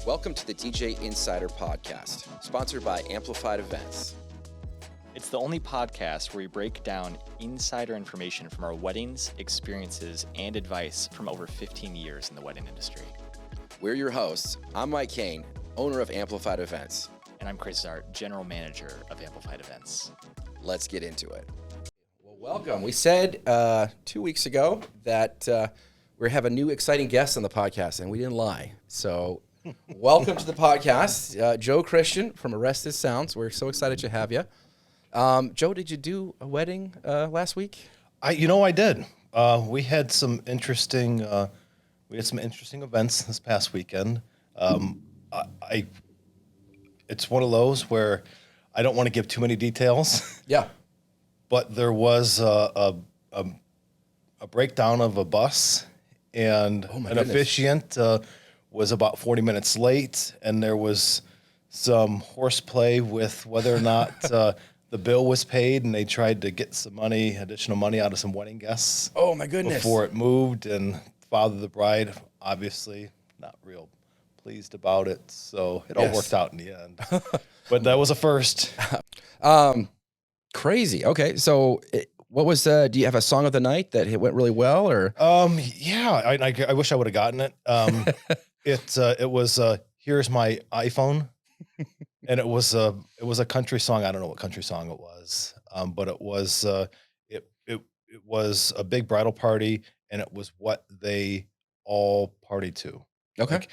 Welcome to the DJ Insider Podcast, sponsored by Amplified Events. It's the only podcast where we break down insider information from our weddings, experiences, and advice from over 15 years in the wedding industry. We're your hosts. I'm Mike Kane, owner of Amplified Events. And I'm Chris Zart, general manager of Amplified Events. Let's get into it. Well, welcome. We said 2 weeks ago that we have a new exciting guest on the podcast, and we didn't lie. So welcome to the podcast, Joe Christian from Arrested Sounds. We're so excited to have you. Joe, did you do a wedding last week? I did. We had some interesting events this past weekend. It's one of those where I don't want to give too many details. Yeah. But there was a breakdown of a bus, and an officiant was about 40 minutes late, and there was some horseplay with whether or not the bill was paid, and they tried to get some additional money out of some wedding guests. Oh my goodness. Before it moved, and father of the bride, obviously not real pleased about it, so it all worked out in the end. But that was a first. Crazy. Okay, so what was? Do you have a song of the night that went really well, or? Yeah, I wish I would have gotten it. It was "Here's My iPhone," and it was a country song. I don't know what country song it was, but it was it was a big bridal party, and it was what they all partied to. Okay. Like,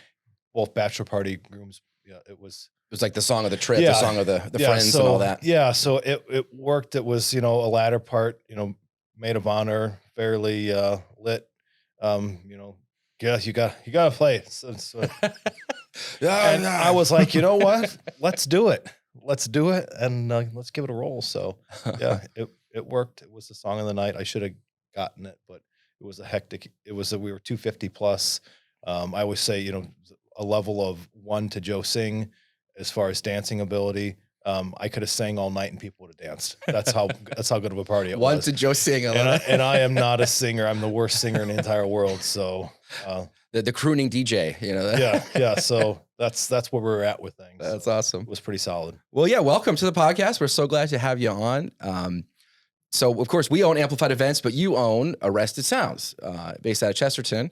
both bachelor party grooms. Yeah, it was like the song of the trip, the song of the friends and all that. Yeah, so it worked. It was, a latter part, maid of honor, fairly lit. Yeah, you got to play. And I was like, you know what? Let's do it. And let's give it a roll. So yeah, it worked. It was the song of the night. I should have gotten it, but it was we were 250 plus. I always say, a level of 1 to Joe Sing as far as dancing ability. I could have sang all night and people would have danced. That's how good of a party it was. 1 to Joe Sing. And I am not a singer. I'm the worst singer in the entire world. So the crooning DJ, Yeah. So that's where we're at with things. That's awesome. It was pretty solid. Well, yeah. Welcome to the podcast. We're so glad to have you on. So of course we own Amplified Events, but you own Arrested Sounds, based out of Chesterton.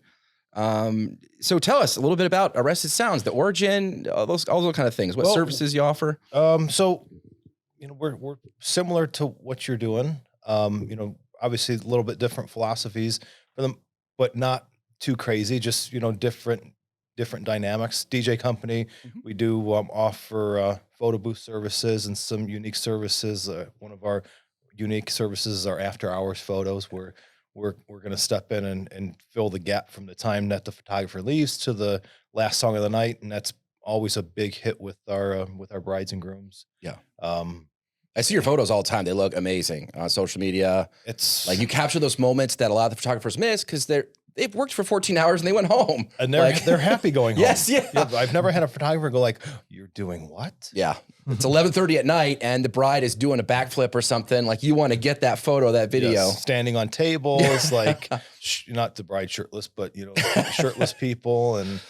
So tell us a little bit about Arrested Sounds, the origin, all those kind of things. What services you offer? So, we're similar to what you're doing. Obviously a little bit different philosophies for them, but not too crazy. Just, different dynamics. DJ company. Mm-hmm. We do offer photo booth services and some unique services. One of our unique services is our after hours photos, where we're going to step in and fill the gap from the time that the photographer leaves to the last song of the night, and that's always a big hit with our brides and grooms. Yeah. I see your photos all the time. They look amazing on social media. It's like you capture those moments that a lot of the photographers miss because they've worked for 14 hours and they went home. And they're happy going home. Yes, yeah. I've never had a photographer go like, "You're doing what?" Yeah. It's 11:30 at night and the bride is doing a backflip or something. Like you want to get that photo, that video. Yes, standing on tables, like not the bride shirtless, but shirtless people and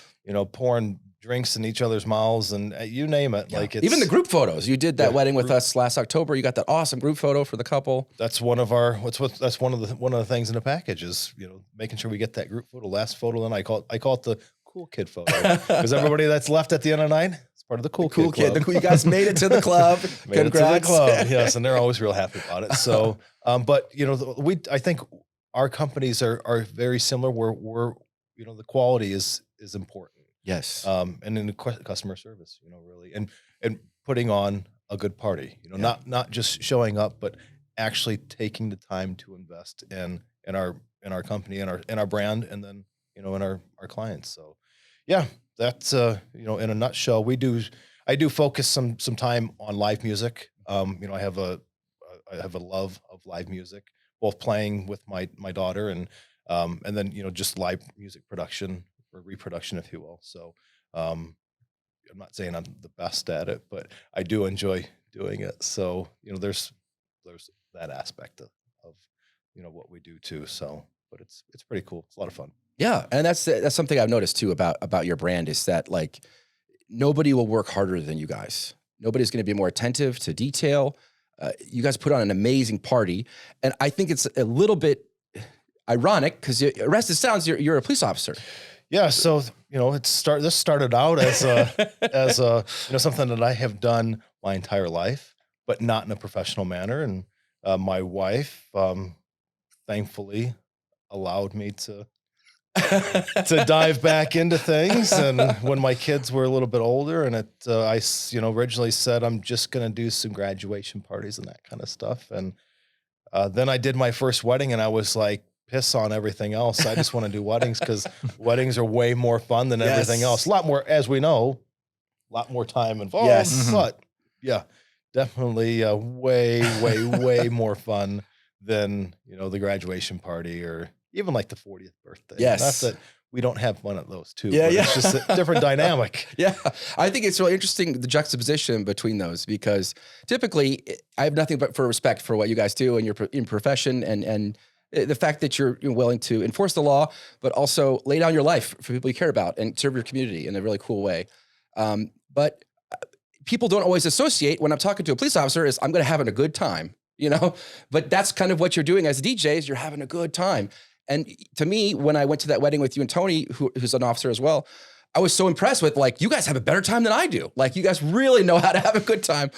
pouring drinks in each other's mouths and you name it. Yeah. Like even the group photos. You did that wedding with us last October. You got that awesome group photo for the couple. That's one of one of the things in the package is making sure we get that group photo. Last photo, then I call it the cool kid photo because everybody that's left at the end of the night. Part of the cool kid. You guys made it to the club. Congrats. It to the club. Yes, and they're always real happy about it. So, but I think our companies are very similar. We're the quality is important. Yes. And in the customer service, really, and putting on a good party. Not just showing up, but actually taking the time to invest in our company and our brand, and then in our clients. So, yeah. That's in a nutshell. I do focus some time on live music. I have a love of live music, both playing with my daughter and then just live music production or reproduction, if you will. So I'm not saying I'm the best at it, but I do enjoy doing it. So there's that aspect of what we do too. So, but it's pretty cool. It's a lot of fun. Yeah, and that's something I've noticed too about your brand is that like nobody will work harder than you guys. Nobody's going to be more attentive to detail. You guys put on an amazing party. And I think it's a little bit ironic because arrested sounds you're a police officer. Yeah. So, this started out as something that I have done my entire life, but not in a professional manner. And my wife, thankfully allowed me to dive back into things. And when my kids were a little bit older, and I originally said, I'm just going to do some graduation parties and that kind of stuff. And then I did my first wedding, and I was like, piss on everything else. I just want to do weddings because weddings are way more fun than everything else. A lot more, as we know, a lot more time involved. Yes. But yeah, definitely way, way, way more fun than, the graduation party or even like the 40th birthday. Yes. Not that we don't have fun at those too. Yeah, but yeah. It's just a different dynamic. Yeah. I think it's really interesting, the juxtaposition between those, because typically I have nothing but for respect for what you guys do in your profession and the fact that you're willing to enforce the law, but also lay down your life for people you care about and serve your community in a really cool way. But people don't always associate when I'm talking to a police officer is I'm going to have a good time, but that's kind of what you're doing as a DJ is you're having a good time. And to me, when I went to that wedding with you and Tony, who's an officer as well, I was so impressed with you guys have a better time than I do. Like you guys really know how to have a good time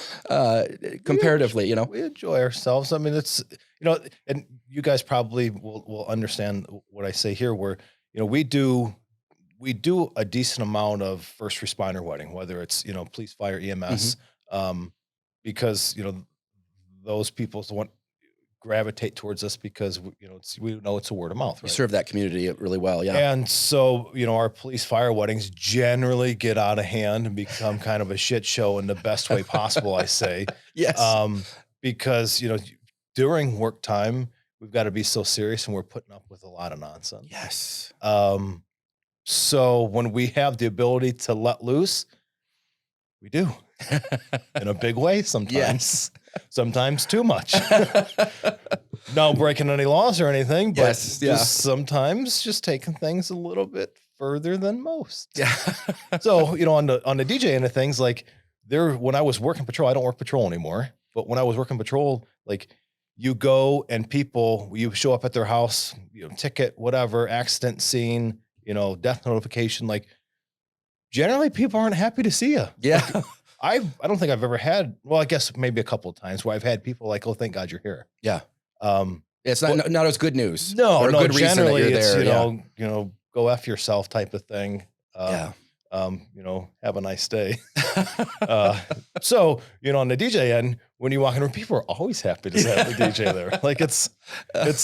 comparatively, We enjoy ourselves. I mean, it's, and you guys probably will understand what I say here where, we do a decent amount of first responder wedding, whether it's, police, fire, EMS, because, those people gravitate towards us because we know it's a word of mouth. You Right? serve that community really well. Yeah. And so, our police fire weddings generally get out of hand and become kind of a shit show in the best way possible, I say. Yes. Because, during work time, we've got to be so serious and we're putting up with a lot of nonsense. Yes. So when we have the ability to let loose, we do in a big way sometimes. Yes. Sometimes too much. No breaking any laws or anything, but just sometimes just taking things a little bit further than most. Yeah. So, on the DJ end of things, when I was working patrol, I don't work patrol anymore, but when I was working patrol, you go and you show up at their house, ticket, whatever, accident scene, death notification, generally people aren't happy to see you. Yeah. I don't think I've ever had, well, I guess maybe a couple of times where I've had people oh, thank God you're here. Yeah. It's not as good news. No, or a good reason that generally you're it's, there. Go F yourself type of thing. Yeah. Have a nice day. So, on the DJ end, when you walk in, people are always happy to have the DJ there. It's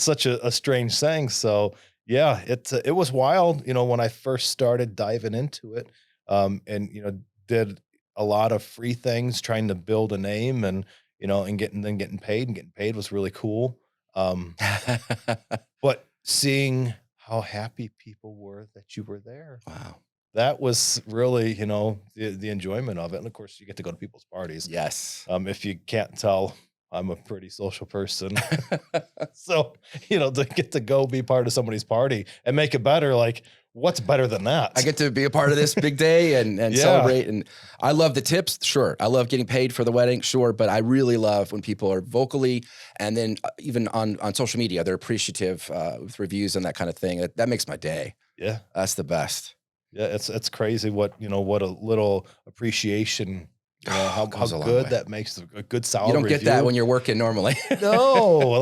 such a strange thing. So yeah, it was wild, when I first started diving into it, and, did a lot of free things, trying to build a name and, and getting paid, and getting paid was really cool. But seeing how happy people were that you were there. Wow. That was really, the enjoyment of it. And of course you get to go to people's parties. Yes. If you can't tell, I'm a pretty social person. So, to get to go be part of somebody's party and make it better, what's better than that? I get to be a part of this big day and celebrate. And I love the tips. Sure. I love getting paid for the wedding. Sure. But I really love when people are vocally and then even on social media, they're appreciative with reviews and that kind of thing. That makes my day. Yeah. That's the best. Yeah. It's crazy what a little appreciation, how good that makes a good solid You don't review. get that when you're working normally. No,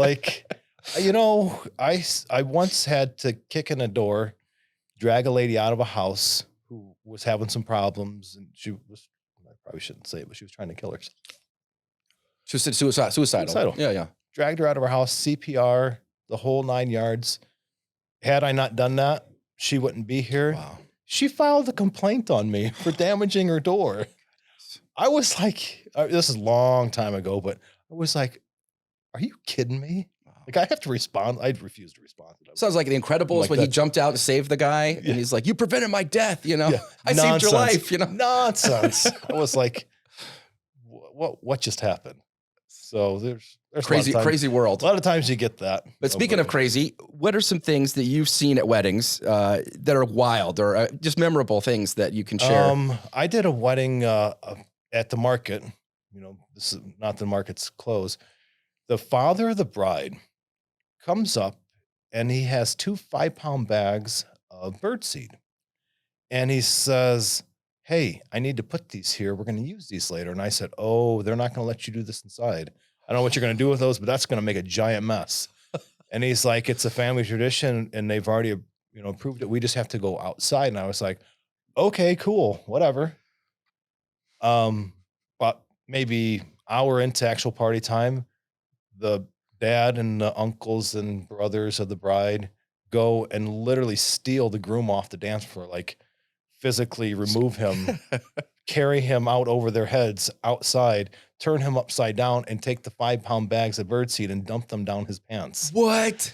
I once had to kick in a door, drag a lady out of a house who was having some problems, and I probably shouldn't say it, but she was trying to kill herself. She was suicidal. Yeah. Dragged her out of her house, CPR, the whole 9 yards. Had I not done that, she wouldn't be here. Wow. She filed a complaint on me for damaging her door. I was like, this is a long time ago, but I was like, are you kidding me? I have to respond. I'd refuse to respond to that. Sounds like The Incredibles when he jumped out to save the guy and he's like, you prevented my death, I saved your life, Nonsense. I was like, what just happened? So there's crazy world. A lot of times you get that. But speaking of crazy, what are some things that you've seen at weddings that are wild or just memorable things that you can share? I did a wedding at the market. This is not the market's closed. The father of the bride comes up and he has 2 5-pound bags of birdseed. And he says, "Hey, I need to put these here. We're going to use these later." And I said, "Oh, they're not going to let you do this inside. I don't know what you're going to do with those, but that's going to make a giant mess." And he's like, "It's a family tradition and they've already, approved it. We just have to go outside." And I was like, "Okay, cool, whatever." But maybe hour into actual party time, the dad and the uncles and brothers of the bride go and literally steal the groom off the dance floor, like physically remove him, carry him out over their heads outside, turn him upside down, and take the 5-pound bags of birdseed and dump them down his pants. What?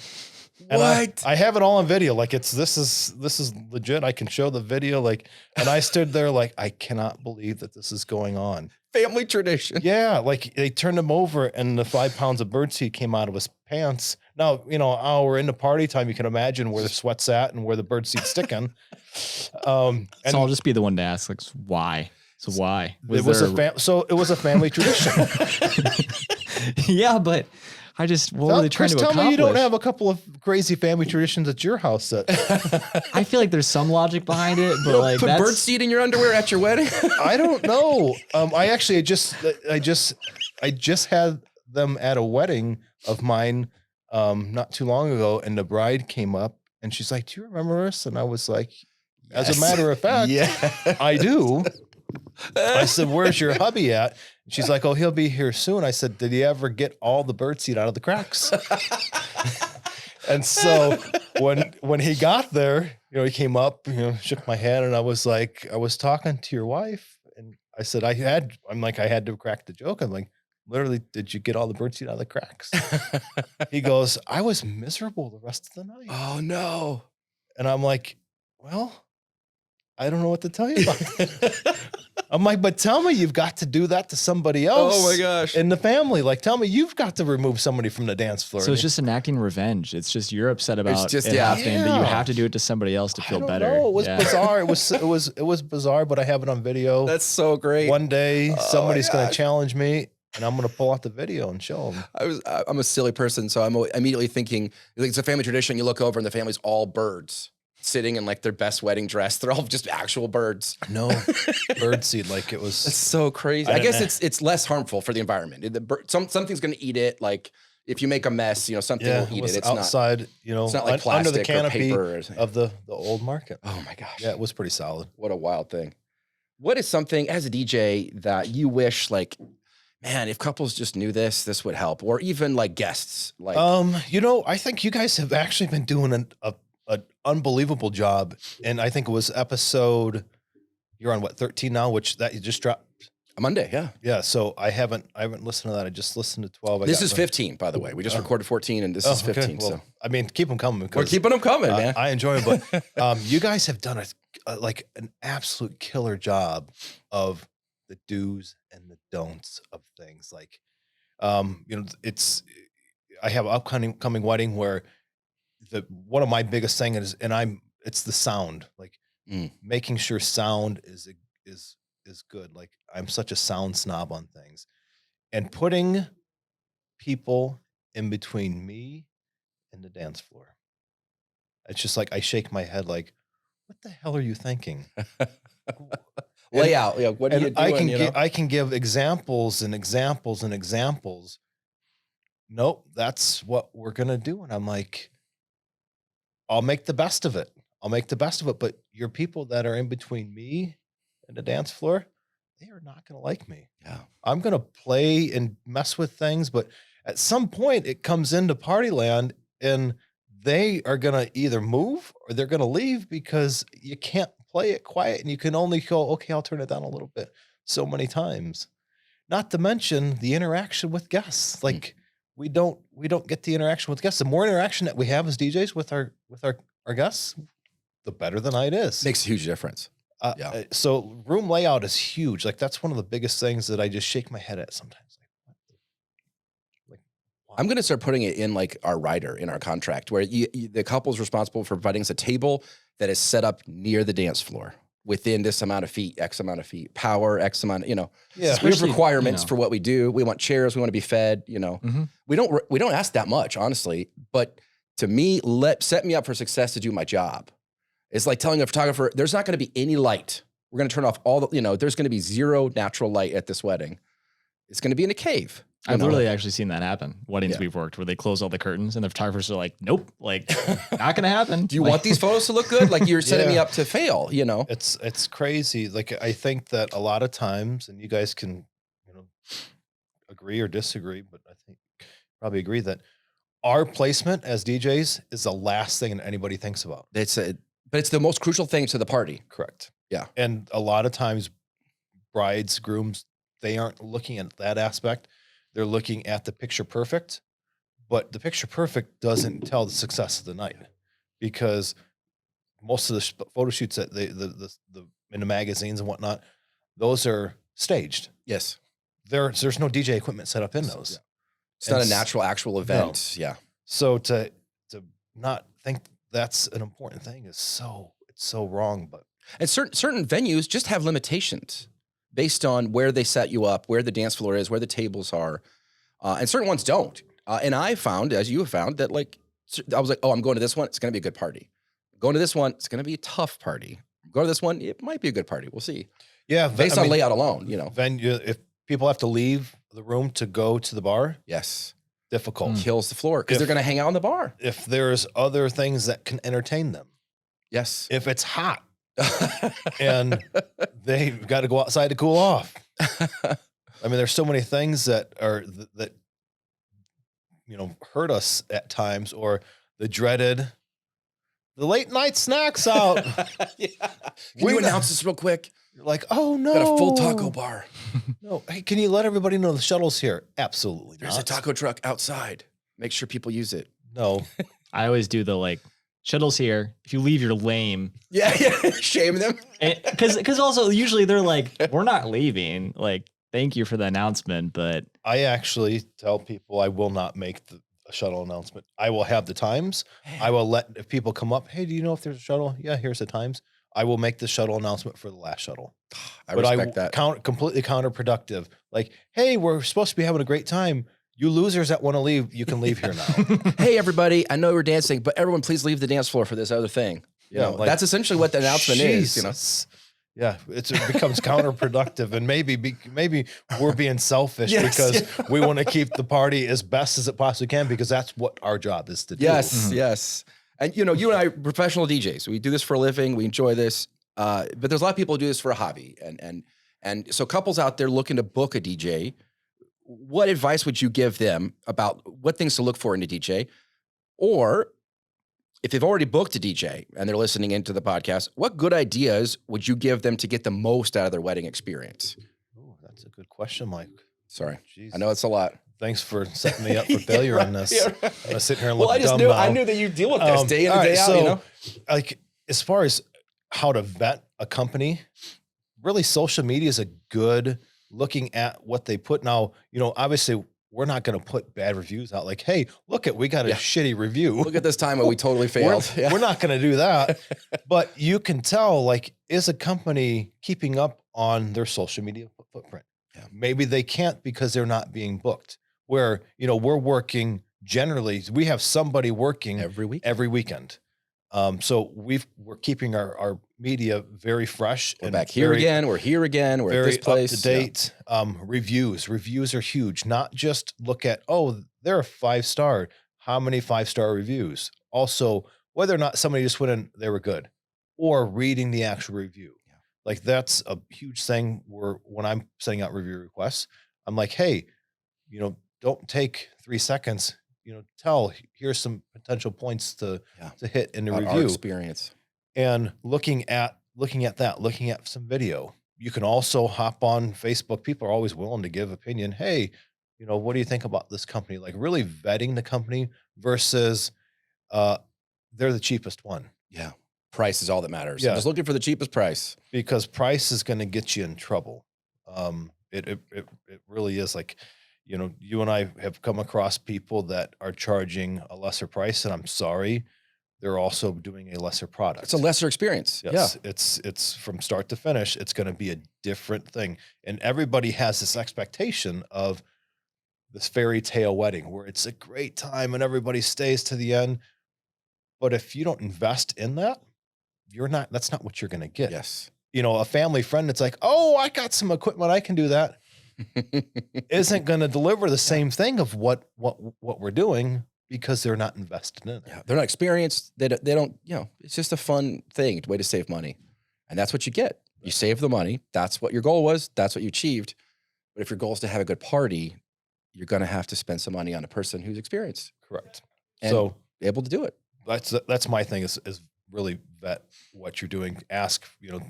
And What? I have it all on video. Like this is legit. I can show the video. Like, and I stood there like, I cannot believe that this is going on. Family tradition. Yeah, like they turned him over and the 5 pounds of birdseed came out of his pants. Now, an hour into party time, you can imagine where the sweat's at and where the birdseed's sticking. So I'll just be the one to ask, like, why? So why? It was a family tradition. Yeah, but what were they trying to accomplish? Tell me you don't have a couple of crazy family traditions at your house that I feel like there's some logic behind it, but like put birdseed in your underwear at your wedding? I don't know. I just had them at a wedding of mine not too long ago, and the bride came up and she's like, "Do you remember us?" And I was like, "As a matter of fact, I do." I said, "Where's your hubby at?" And she's like, "Oh, he'll be here soon." I said, "Did he ever get all the birdseed out of the cracks?" And so when he got there, he came up, shook my hand, and I was like, "I was talking to your wife," and I said, I had to crack the joke. I'm like, "Literally, did you get all the birdseed out of the cracks?" He goes, "I was miserable the rest of the night." Oh no. And I'm like, "Well, I don't know what to tell you about it." I'm like, "But tell me you've got to do that to somebody else." Oh my gosh. In the family. Like, tell me you've got to remove somebody from the dance floor. So it's just enacting revenge. It's just you're upset about it happening, but you have to do it to somebody else to feel better. It was bizarre. It was bizarre, but I have it on video. That's so great. One day somebody's going to challenge me and I'm going to pull out the video and show them. I'm a silly person, so I'm immediately thinking, like, it's a family tradition. You look over and the family's all birds sitting in like their best wedding dress. They're all just actual birds. No, birdseed. Like it was. That's so crazy. I guess it's less harmful for the environment. Something's going to eat it. Like if you make a mess, something will eat it. It's outside, it's not like plastic under the canopy or paper of the old market. Oh my gosh. Yeah, it was pretty solid. What a wild thing. What is something as a DJ that you wish, like, man, if couples just knew this would help, or even like guests? Like, I think you guys have actually been doing an unbelievable job, and I think it was episode. You're on what 13 now, which that you just dropped a Monday, yeah. Yeah. So I haven't listened to that. I just listened to 12. This is 15, by the way. We just recorded 14, and this is 15. Okay. Well, so I mean, keep them coming. We're keeping them coming, man. I enjoy them, but you guys have done like an absolute killer job of the do's and the don'ts of things. Like, it's I have an upcoming wedding where one of my biggest things is, it's the sound, like making sure sound is good. Like I'm such a sound snob on things, and putting people in between me and the dance floor. It's just like, I shake my head like, what the hell are you thinking? Layout. Yeah. What are you doing? I can give examples and examples and examples. Nope, that's what we're going to do. And I'm like, I'll make the best of it. But your people that are in between me and the dance floor, they are not going to like me. Yeah. I'm going to play and mess with things, but at some point it comes into party land and they are going to either move or they're going to leave, because you can't play it quiet and you can only go, okay, I'll turn it down a little bit so many times. Not to mention the interaction with guests. Like we don't get the interaction with guests. The more interaction that we have as DJs with our guests, the better the night is. Makes a huge difference. So room layout is huge. Like that's one of the biggest things that I just shake my head at sometimes. Like, I'm going to start putting it in like our rider in our contract where the couple's responsible for providing us a table that is set up near the dance floor within this amount of feet, X amount of feet, power, X amount, we have requirements for what we do. We want chairs. We want to be fed, we don't ask that much, honestly, but to me, set me up for success to do my job. It's like telling a photographer, there's not going to be any light. We're going to turn off all the, there's going to be zero natural light at this wedding. It's going to be in a cave. I've literally actually seen that happen. Weddings we've worked where they close all the curtains and the photographers are like, nope, like not going to happen. Do you want these photos to look good? Like you're setting me up to fail, It's crazy. Like I think that a lot of times, and you guys can, agree or disagree, but I think probably agree that our placement as DJs is the last thing anybody thinks about. But it's the most crucial thing to the party. Correct. Yeah. And a lot of times brides, grooms, they aren't looking at that aspect. They're looking at the picture perfect, but the picture perfect doesn't tell the success of the night because most of the photo shoots that the in the magazines and whatnot, those are staged. Yes. There's no DJ equipment set up in those. Yeah. It's not a natural actual event. No. Yeah. So to not think that's an important thing is it's so wrong. And certain venues just have limitations based on where they set you up, where the dance floor is, where the tables are, and certain ones don't. And I found, as you have found, that I was like, oh, I'm going to this one. It's going to be a good party. Going to this one, it's going to be a tough party. Go to this one, it might be a good party. We'll see. Yeah, based on layout alone, Venue, if people have to leave the room to go to the bar, yes, difficult. Kills the floor because they're going to hang out in the bar. If there's other things that can entertain them, yes. If it's hot and they've got to go outside to cool off. I mean, there's so many things that are that hurt us at times, or the late night snacks out. Yeah. Can you announce this real quick? You're like, oh no, got a full taco bar. No, hey, can you let everybody know the shuttle's here? Absolutely. There's a taco truck outside. Make sure people use it. No, I always do the shuttle's here. If you leave, you're lame. Yeah. Shame them. Because also usually they're like, we're not leaving. Like, thank you for the announcement, but I actually tell people I will not make a shuttle announcement. I will have the times. I will if people come up, hey, do you know if there's a shuttle? Yeah, here's the times. I will make the shuttle announcement for the last shuttle. I respect that. Completely counterproductive. Like, hey, we're supposed to be having a great time. You losers that want to leave, you can leave here now. Hey, everybody, I know we're dancing, but everyone please leave the dance floor for this other thing. That's essentially what the announcement is. Yeah, it becomes counterproductive, and maybe we're being selfish because we want to keep the party as best as it possibly can because that's what our job is to do. Yes. And you and I are professional DJs. We do this for a living. We enjoy this. But there's a lot of people who do this for a hobby. And so couples out there looking to book a DJ, what advice would you give them about what things to look for in a DJ? Or if they've already booked a DJ and they're listening into the podcast, what good ideas would you give them to get the most out of their wedding experience? Oh, that's a good question, Mike. Sorry. Jeez. I know it's a lot. Thanks for setting me up for failure on this. Yeah, right. I'm sitting here and look dumb now. I knew that you deal with this day in and day out. So, like, as far as how to vet a company, really social media is a good looking at what they put. Now, obviously we're not going to put bad reviews out. Like, hey, we got a shitty review. Look at this time when we totally failed. We're not going to do that. But you can tell, is a company keeping up on their social media footprint? Yeah. Maybe they can't because they're not being booked. Where, we're working generally, we have somebody working every weekend. So we're keeping our media very fresh. We're back here again. We're here again. We're at this place. Up to date. Yeah. Reviews are huge. Not just look at, they're a 5-star. How many 5-star reviews? Also, whether or not somebody just went in, they were good, or reading the actual review. Yeah. That's a huge thing. When I'm sending out review requests, I'm like, hey, don't take 3 seconds. Here's some potential points to hit in the review. Our experience. And looking at some video. You can also hop on Facebook. People are always willing to give opinion. Hey, what do you think about this company? Like really vetting the company versus they're the cheapest one. Yeah. Price is all that matters. Yeah. I'm just looking for the cheapest price. Because price is going to get you in trouble. It really is. Like, you know, you and I have come across people that are charging a lesser price, and I'm sorry, they're also doing a lesser product. It's a lesser experience. Yes, it's from start to finish, it's going to be a different thing. And everybody has this expectation of this fairy tale wedding where it's a great time and everybody stays to the end. But if you don't invest in that, that's not what you're going to get. Yes. You know, a family friend that's like, oh, I got some equipment, I can do that, isn't going to deliver the same thing of what we're doing because they're not invested in it. Yeah, they're not experienced. They don't, you know, it's just a fun thing, way to save money. And that's what you get. You save the money. That's what your goal was. That's what you achieved. But if your goal is to have a good party, you're going to have to spend some money on a person who's experienced. Correct. And So able to do it. that's my thing is really vet what you're doing. Ask, you know,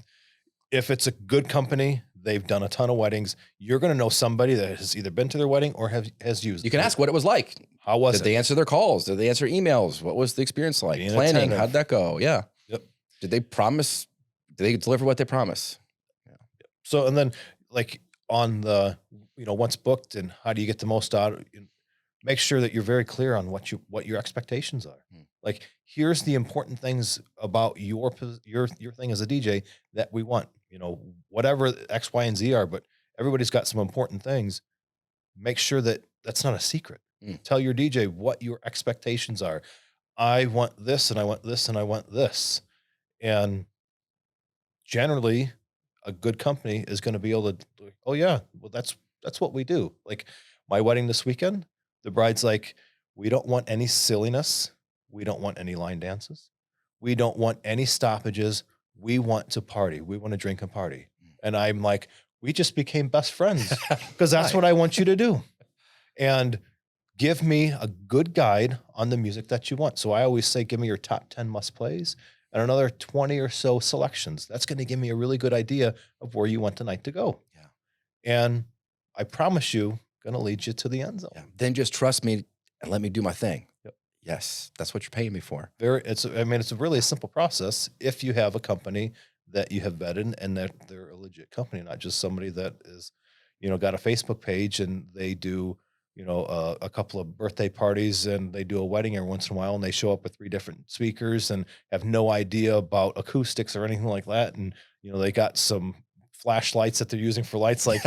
if it's a good company, they've done a ton of weddings, you're going to know somebody that has either been to their wedding or has used You can ask what it was like. How was Did it? they answer their calls? Did they answer emails? What was the experience like? Being Planning, attentive. how'd that go? Yeah. Yep. Did they promise? Did they deliver what they promise? So, and then like on the, you know, once booked and how do you get the most out of it? Make sure that you're very clear on what your expectations are. Like, here's the important things about your thing as a DJ that we want, you know, whatever X, Y, and Z are, but everybody's got some important things. Make sure that that's not a secret. Tell your DJ what your expectations are. I want this and I want this and I want this. And generally a good company is going to be able to, oh yeah, well, that's what we do. Like my wedding this weekend, the bride's like, we don't want any silliness. We don't want any line dances. We don't want any stoppages. We want to party. We want to drink and party. And I'm like, we just became best friends because that's what I want you to do. And give me a good guide on the music that you want. So I always say, give me your top 10 must plays and another 20 or so selections. That's going to give me a really good idea of where you want the night to go. Yeah. And I promise you, going to lead you to the end zone. Yeah. Then just trust me and let me do my thing. Yep. Yes. That's what you're paying me for. It's a really simple process if you have a company that you have vetted and that they're a legit company, not just somebody that is, you know, got a Facebook page and they do, you know, a couple of birthday parties and they do a wedding every once in a while and they show up with 3 different speakers and have no idea about acoustics or anything like that. And, you know, they got some flashlights that they're using for lights, like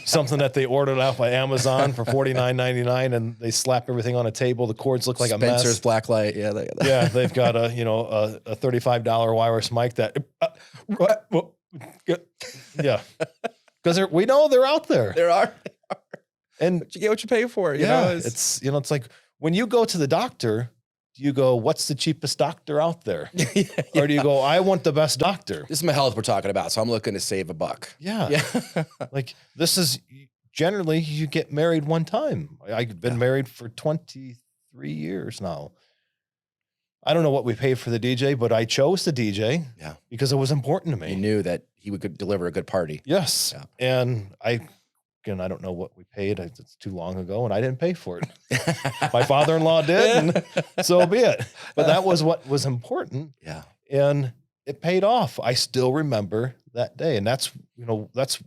something that they ordered out by Amazon for $49.99 and they slap everything on a table. The cords look like Spencer's a mess. blacklight. Yeah. Yeah. They've got a, you know, a $35 wireless mic that, yeah. Because we know they're out there. There are. And But you get what you pay for. You yeah, know, it's, you know, it's like when you go to the doctor, do you go, what's the cheapest doctor out there? yeah. Or do you go, I want the best doctor? This is my health we're talking about, so I'm looking to save $1. Yeah. Yeah. Like this is generally you get married one time. I've been married for 23 years now. I don't know what we paid for the DJ, but I chose the DJ because it was important to me. He knew that he would deliver a good party. Yes. Yeah. And I don't know what we paid. It's too long ago and I didn't pay for it. My father-in-law did, and so be it. But that was what was important. Yeah. And it paid off. I still remember that day. And that's, you know, that's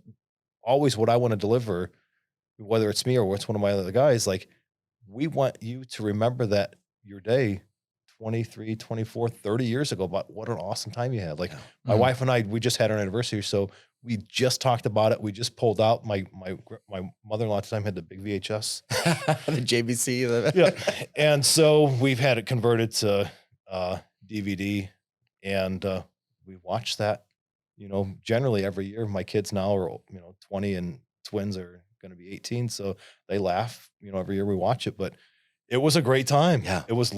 always what I want to deliver, whether it's me or it's one of my other guys. Like, we want you to remember that your day 23, 24, 30 years ago, about what an awesome time you had. Like my wife and I, we just had our anniversary. So we just talked about it. We just pulled out my mother-in-law at the time had the big VHS. The JVC. Yeah. And so we've had it converted to DVD and we watch that, you know, generally every year. My kids now are, you know, 20 and twins are going to be 18. So they laugh, you know, every year we watch it, but it was a great time. Yeah. It was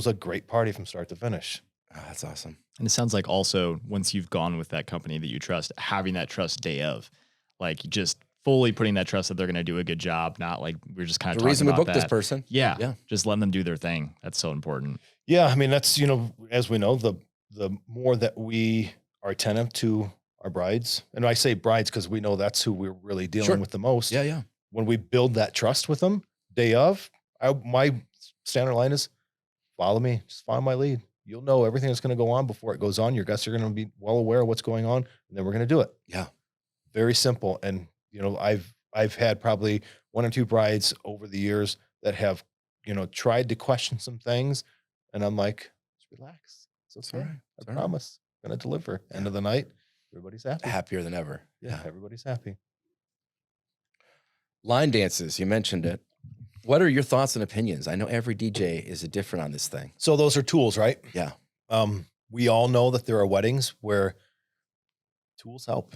a great party from start to finish. Oh, that's awesome. And it sounds like also once you've gone with that company that you trust, having that trust day of, like just fully putting that trust that they're going to do a good job, not like we're just kind of The talking reason we about booked this that. person. Yeah. Yeah. Just letting them do their thing. That's so important. Yeah. I mean, that's, you know, as we know, the more that we are attentive to our brides, and I say brides because we know that's who we're really dealing with the most. Yeah. Yeah. When we build that trust with them day of, my standard line is follow me, just follow my lead. You'll know everything that's going to go on before it goes on. Your guests are going to be well aware of what's going on, and then we're going to do it. Yeah. Very simple. And, you know, I've I've had probably one or two brides over the years that have, tried to question some things, and I'm like, just relax. It's all okay. right. It's I all right. promise. I'm gonna deliver. End of the night, everybody's happy. Happier than ever. Yeah, everybody's happy. Line dances, you mentioned it. What are your thoughts and opinions? I know every DJ is different on this thing. So those are tools, right? Yeah. We all know that there are weddings where tools help.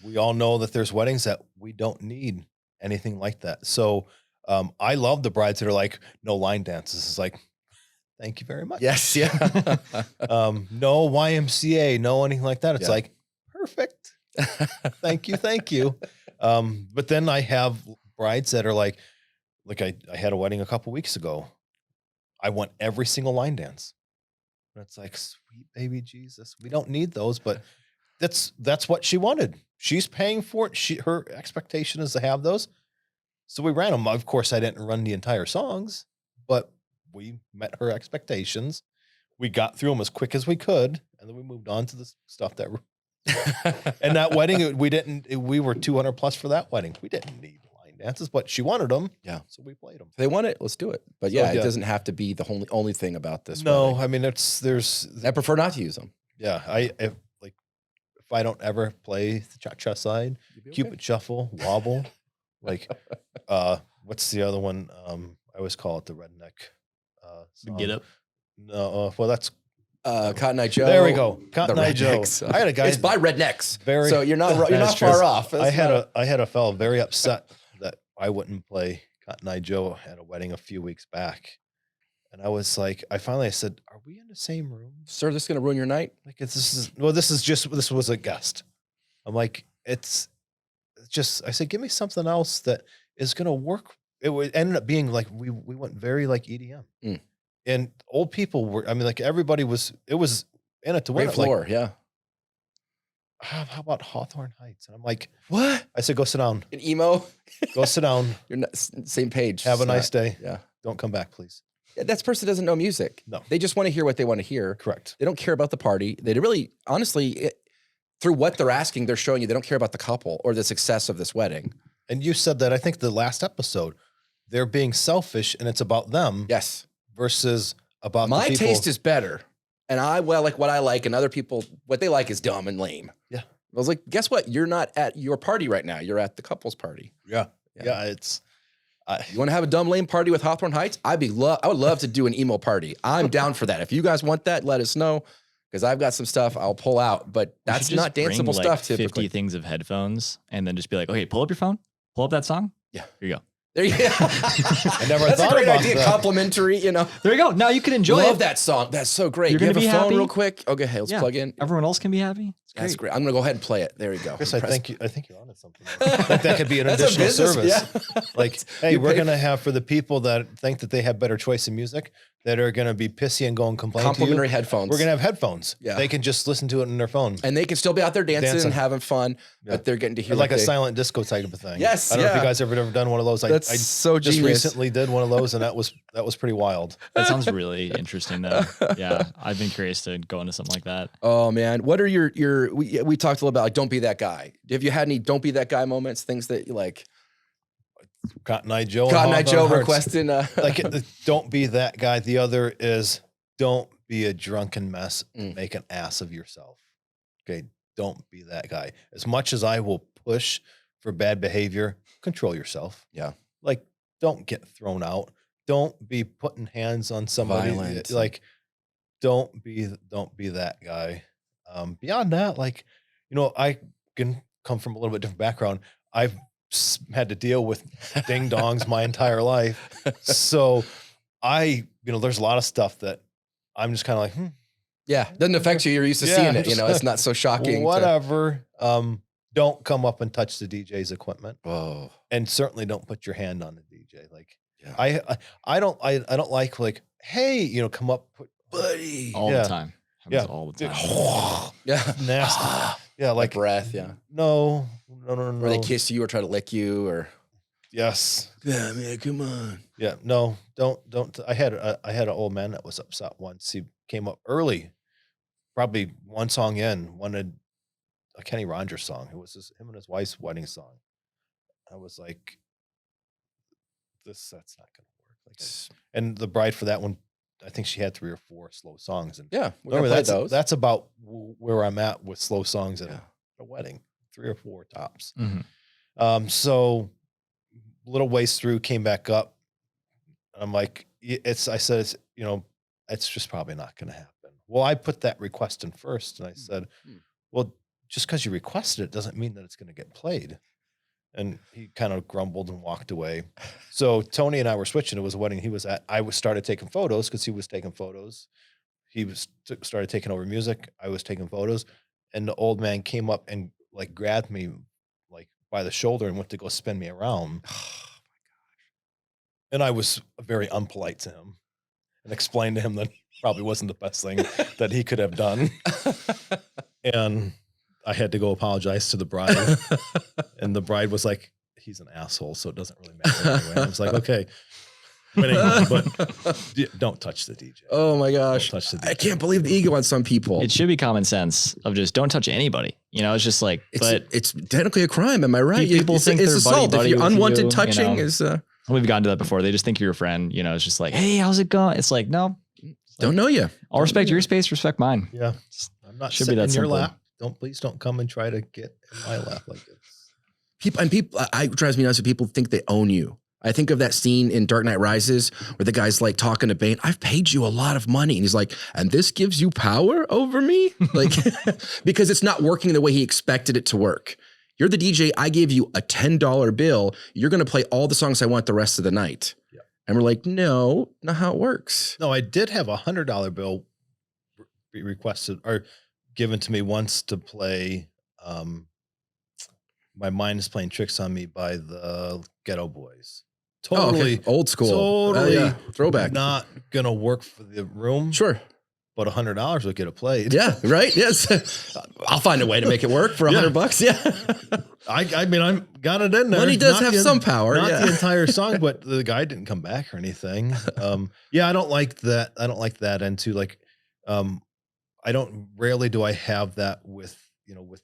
We all know that there's weddings that we don't need anything like that. So I love the brides that are like, no line dances. It's like, thank you very much. Yes. Yeah. No YMCA, no anything like that. It's Yeah. like, perfect. Thank you. Thank you. But then I have brides that are like I had a wedding a couple weeks ago. I want every single line dance. And it's like, sweet baby Jesus. We don't need those, but that's what she wanted. She's paying for it. Her expectation is to have those. So we ran them. Of course, I didn't run the entire songs, but we met her expectations. We got through them as quick as we could, and then we moved on to the stuff that. And that wedding, we were 200 plus for that wedding. We didn't need line dances, but she wanted them. Yeah. So we played them. If they want it, let's do it. But So, yeah, it doesn't have to be the only thing about this. No, wedding. I mean, there's. I prefer not to use them. Yeah. If I don't ever play the cha-cha slide, Cupid shuffle, wobble, what's the other one? I always call it the redneck. Get up. No, well, that's Cotton Eye Joe. there we go. Cotton The Eye Joe. Rednecks. I had a guy. It's by Rednecks. Very. So you're not That's true. far off. I had a fellow very upset that I wouldn't play Cotton Eye Joe at a wedding a few weeks back, and I was like, I said, "Are we in the same room, Sir, this is gonna ruin your night." Like, this was a guest. I'm like, it's just. I said, give me something else that is gonna work. It would ended up being like we went very like EDM. Mm. And old people were, I mean, like everybody was, it was in it to win Great it. floor, Like, yeah. how about Hawthorne Heights? And I'm like, What? I said, go sit down. An emo? Go sit down. You're not same page. Have a It's nice not- day. Yeah. Don't come back, please. Yeah, that person doesn't know music. No. They just want to hear what they want to hear. Correct. They don't care about the party. They really, honestly, through what they're asking, they're showing you they don't care about the couple or the success of this wedding. And you said that, I think the last episode, they're being selfish and it's about them Yes. versus about My the people. taste is better. And I like what I like, and other people, what they like is dumb and lame. Yeah. I was like, guess what? You're not at your party right now. You're at the couple's party. Yeah. Yeah. Yeah. It's, You want to have a dumb lame party with Hawthorne Heights? I would love to do an emo party. I'm down for that. If you guys want that, let us know. Because I've got some stuff I'll pull out, but You that's should just not danceable bring, stuff like, 50 typically. things of headphones and then just be like, okay, pull up your phone, pull up that song. Yeah. Here you go. There you go. I never That's a thought great about idea. that. Complimentary, you know. There you go. Now you can enjoy Love it. that song. That's so great. You're You have gonna a be phone happy? real quick? Okay, hey, let's Yeah. plug in. Everyone else can be happy. It's That's great. I'm going to go ahead and play it. There we go. Chris, I Press- think you're onto something. Like that could be an That's a additional business, service. yeah. Like, hey, You we're pay- going to have for the people that think that they have better choice in music that are going to be pissy and go and complain to you. Complimentary headphones. We're going to have headphones. Yeah. They can just listen to it in their phone. And they can still be out there dancing, and having fun, Yeah. but they're getting to hear Like what a they- silent disco type of a thing. Yes, I don't know if yeah. you guys ever done one of those. That's I so just genius. recently did one of those, and that was pretty wild. That sounds really interesting, though. Yeah, I've been curious to go into something like that. Oh man, what are your we talked a little about like don't be that guy. Have you had any don't be that guy moments? Things that you like Cotton Eye Joe. and Cotton Eye Hawthorne Joe Hearts. requesting Like, don't be that guy. The other is don't be a drunken mess and Mm. make an ass of yourself. Okay. Don't be that guy. As much as I will push for bad behavior, control yourself. Yeah. Like, don't get thrown out. Don't be putting hands on somebody. Violent. Like, don't be that guy. Beyond that, like, I can come from a little bit different background. I've had to deal with ding dongs my entire life. So there's a lot of stuff that I'm just kind of like, Yeah, doesn't affect you. You're used to Yeah, seeing it. just- It's not so shocking. whatever. Don't come up and touch the DJ's equipment, Oh, and certainly don't put your hand on the DJ. Like, yeah. I don't like, hey, come up, buddy. All Yeah. the time. Happens Yeah. all the Dude, time. Yeah, nasty. Yeah, like like breath. Yeah, no. or they kiss you or try to lick you or. Yes. Yeah, man, come on. Yeah, no, don't. I had an old man that was upset once. He came up early, probably one song in, wanted a Kenny Rogers song. It was him and his wife's wedding song. I was like, that's not going to work. Like, and the bride for that one, I think she had 3 or 4 slow songs. And Yeah, that's about where I'm at with slow songs at a wedding, 3 or 4 tops. Mm-hmm. So little ways through, came back up. I'm like, I said, it's just probably not going to happen. Well, I put that request in first, and I said, well, just because you requested it doesn't mean that it's going to get played. And he kind of grumbled and walked away. So Tony and I were switching. It was a wedding he was at. I started taking photos because he was taking photos. He started taking over music. I was taking photos, and the old man came up and like grabbed me like by the shoulder and went to go spin me around. Oh my gosh! And I was very unpolite to him and explained to him that probably wasn't the best thing that he could have done. And I had to go apologize to the bride. And the bride was like, he's an asshole, so it doesn't really matter anyway. I was like, okay. But don't touch the DJ. Oh my gosh. Don't touch the DJ. I can't believe the ego on some people. It should be common sense of just don't touch anybody. It's just like, it's technically a crime. Am I right? People think it's they're assault. buddy If you're with unwanted you, touching is. We've gotten to that before. They just think you're a friend. It's just like, hey, how's it going? It's like, no. Don't know you. I'll respect your space, respect mine. Yeah. I'm not Should sitting be that in your simple. lap. Please don't come and try to get in my lap like this. People, it drives me nuts that people think they own you. I think of that scene in Dark Knight Rises where the guy's like talking to Bane, I've paid you a lot of money. And he's like, and this gives you power over me? Like, because it's not working the way he expected it to work. You're the DJ. I gave you a $10 bill. You're going to play all the songs I want the rest of the night. Yeah. And we're like, no, not how it works. No, I did have $100 bill be requested or given to me once to play My Mind is Playing Tricks on Me by the Ghetto Boys. Totally old school. Totally throwback. Not gonna work for the room. Sure. But $100 will get it played. Yeah, right. Yes. I'll find a way to make it work for $100. Yeah. I mean, I'm got it in there. Money does have some power. Not the entire song, but the guy didn't come back or anything. I don't like that. I don't like that. And to like, rarely do I have that with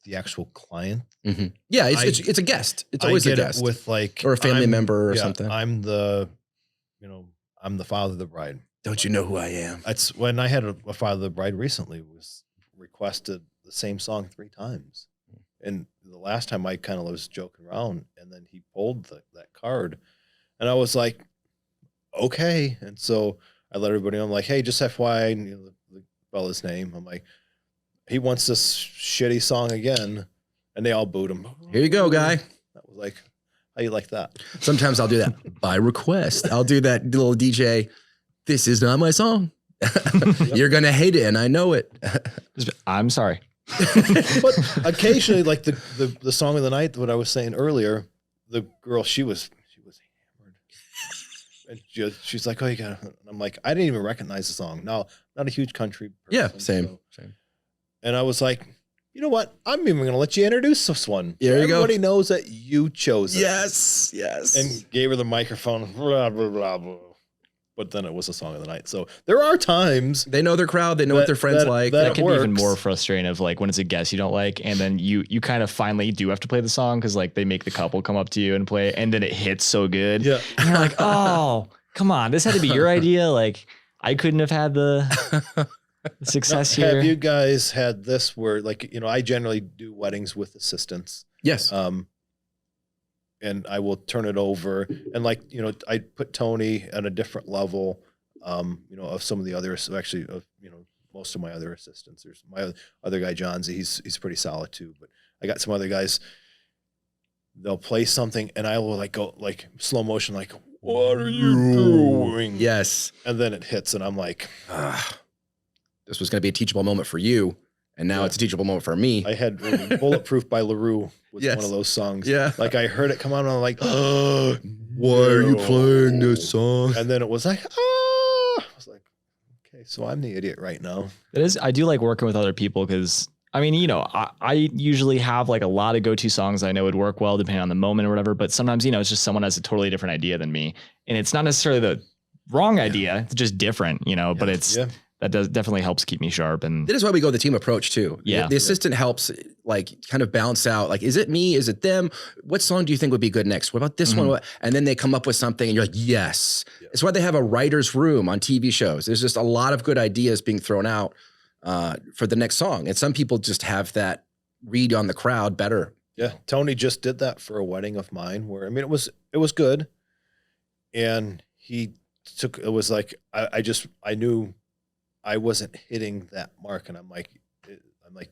the actual client. Mm-hmm. Yeah, it's a guest. It's always a guest with like or a family member or something. I'm the father of the bride. Don't you know who I am? That's when I had a father of the bride recently was requested the same song 3 times. And the last time I kind of was joking around and then he pulled that card and I was like, okay. And so I let everybody know, I'm like, hey, just FYI, the fella's name. I'm like, he wants this shitty song again. And they all booed him. Here you go, guy. That was like, how you like that? Sometimes I'll do that by request. I'll do that little DJ. This is not my song. You're going to hate it. And I know it. I'm sorry. But occasionally, like the song of the night, what I was saying earlier, the girl, she was hammered. And she's like, oh, you got it. I'm like, I didn't even recognize the song. No, not a huge country person. Yeah, same. And I was like, you know what? I'm even going to let you introduce this one. There you go. Everybody knows that you chose it. Yes. And gave her the microphone, blah, blah, blah, blah. But then it was a song of the night. So there are times they know their crowd. They know what their friends like. That can be even more frustrating of like when it's a guest you don't like. And then you kind of finally do have to play the song because like they make the couple come up to you and play it. And then it hits so good. Yeah. And you're like, oh, come on. This had to be your idea. Like I couldn't have had the success here. Have you guys had this where like, I generally do weddings with assistants. Yes. And I will turn it over. And like, I put Tony at a different level, of some of the others, actually, most of my other assistants. There's my other guy, John Z. He's pretty solid too. But I got some other guys, they'll play something and I will like go like slow motion, like, what are you doing? Yes. And then it hits and I'm like, this was going to be a teachable moment for you. And now it's a teachable moment for me. I had Bulletproof by LaRue was one of those songs. Yeah. Like I heard it come on and I'm like, why are you playing this song? And then it was like, I was like, okay, so I'm the idiot right now. I do like working with other people because I mean, I usually have like a lot of go-to songs I know would work well depending on the moment or whatever. But sometimes, it's just someone has a totally different idea than me. And it's not necessarily the wrong idea. It's just different, but that definitely helps keep me sharp. And that is why we go the team approach too. Yeah. The assistant helps like kind of balance out, like, is it me? Is it them? What song do you think would be good next? What about this one? And then they come up with something and you're like, yes. Yeah. It's why they have a writer's room on TV shows. There's just a lot of good ideas being thrown out for the next song. And some people just have that read on the crowd better. Yeah. Tony just did that for a wedding of mine where, I mean, it was good. And it was like, I knew I wasn't hitting that mark. And I'm like,